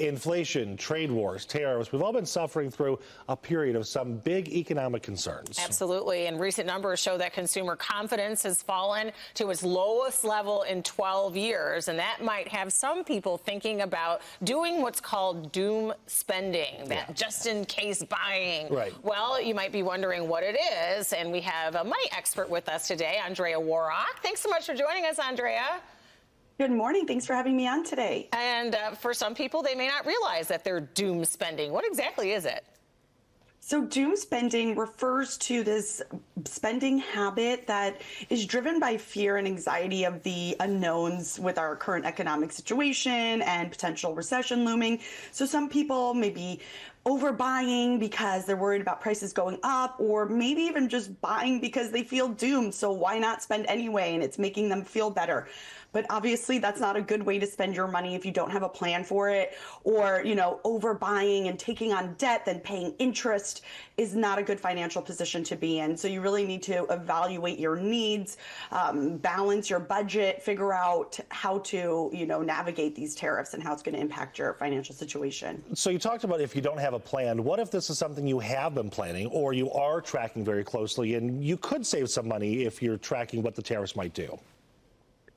Inflation, trade wars, tariffs, we've all been suffering through a period of some big economic concerns. Absolutely. And recent numbers show that consumer confidence has fallen to its lowest level in 12 years. And that might have some people thinking about doing what's called doom spending, that just in case buying. Right. Well, you might be wondering what it is. And we have a money expert with us today, Andrea Warrock. Thanks so much for joining us, Andrea. Good morning. Thanks for having me on today. And for some people, they may not realize that they're doom spending. What exactly is it? So doom spending refers to this spending habit that is driven by fear and anxiety of the unknowns with our current economic situation and potential recession looming. So some people may be overbuying because they're worried about prices going up, or maybe even just buying because they feel doomed. So why not spend anyway? And it's making them feel better. But obviously that's not a good way to spend your money if you don't have a plan for it, or, overbuying and taking on debt, then paying interest is not a good financial position to be in. So you really need to evaluate your needs, balance your budget, figure out how to, navigate these tariffs and how it's going to impact your financial situation. So you talked about if you don't have a plan. What if this is something you have been planning or you are tracking very closely, and you could save some money if you're tracking what the tariffs might do?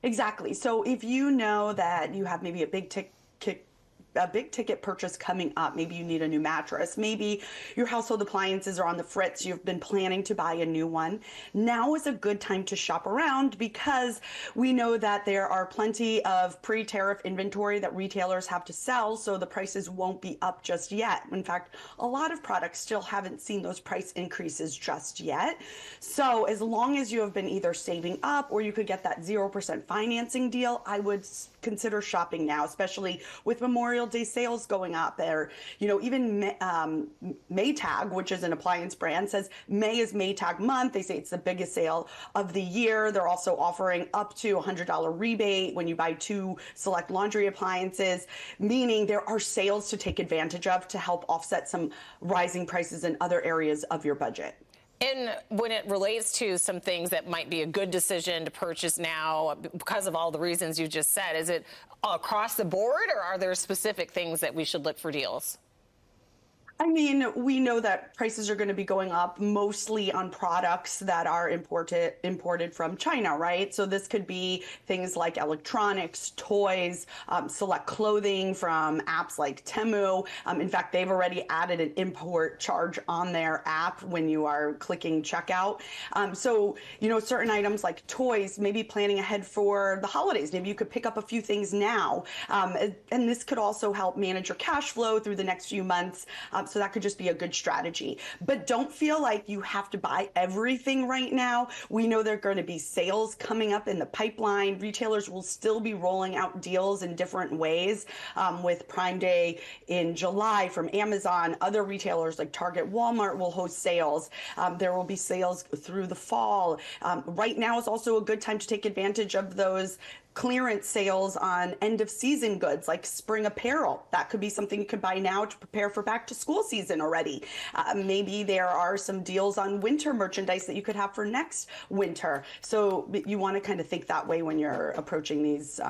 Exactly. So if you know that you have maybe a big ticket purchase coming up, maybe you need a new mattress, maybe your household appliances are on the fritz, you've been planning to buy a new one. Now is a good time to shop around, because we know that there are plenty of pre-tariff inventory that retailers have to sell, so the prices won't be up just yet. In fact, a lot of products still haven't seen those price increases just yet. So as long as you have been either saving up or you could get that 0% financing deal, I would consider shopping now, especially with Memorial Day sales going up there. Even Maytag, which is an appliance brand, says May is Maytag month. They say it's the biggest sale of the year. They're also offering up to $100 rebate when you buy 2 select laundry appliances, meaning there are sales to take advantage of to help offset some rising prices in other areas of your budget. And when it relates to some things that might be a good decision to purchase now because of all the reasons you just said, is it across the board, or are there specific things that we should look for deals? I mean, we know that prices are going to be going up mostly on products that are imported from China, right? So this could be things like electronics, toys, select clothing from apps like Temu. In fact, they've already added an import charge on their app when you are clicking checkout. So, certain items like toys, maybe planning ahead for the holidays. Maybe you could pick up a few things now. And this could also help manage your cash flow through the next few months. So that could just be a good strategy. But don't feel like you have to buy everything right now. We know there are going to be sales coming up in the pipeline. Retailers will still be rolling out deals in different ways, with Prime Day in July from Amazon. Other retailers like Target, Walmart will host sales. There will be sales through the fall. Right now is also a good time to take advantage of those clearance sales on end of season goods like spring apparel. That could be something you could buy now to prepare for back to school season already. Maybe there are some deals on winter merchandise that you could have for next winter. So you want to kind of think that way when you're approaching these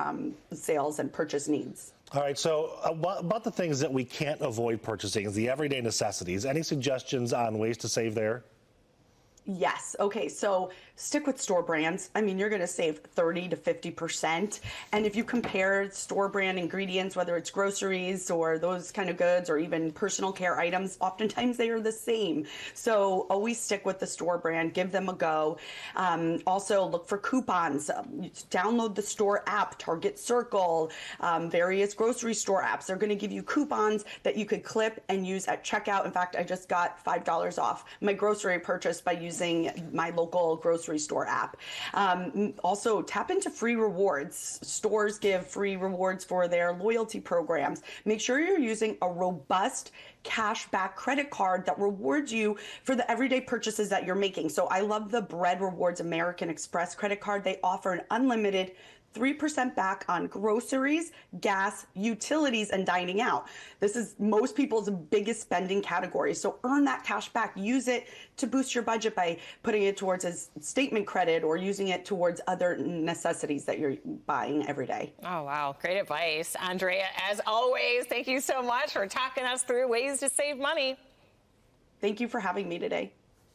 sales and purchase needs. All right, so about the things that we can't avoid purchasing, the everyday necessities, any suggestions on ways to save there? Yes. Okay. So stick with store brands. I mean, you're going to save 30 to 50%. And if you compare store brand ingredients, whether it's groceries or those kind of goods or even personal care items, oftentimes they are the same. So always stick with the store brand, give them a go. Also look for coupons. Download the store app, Target Circle, various grocery store apps. They're going to give you coupons that you could clip and use at checkout. In fact, I just got $5 off my grocery purchase by using my local grocery store app. Also, tap into free rewards. Stores give free rewards for their loyalty programs. Make sure you're using a robust cashback credit card that rewards you for the everyday purchases that you're making. So I love the Bread Rewards American Express credit card. They offer an unlimited 3% back on groceries, gas, utilities, and dining out. This is most people's biggest spending category. So earn that cash back. Use it to boost your budget by putting it towards a statement credit or using it towards other necessities that you're buying every day. Oh, wow. Great advice. Andrea, as always, thank you so much for talking us through ways to save money. Thank you for having me today.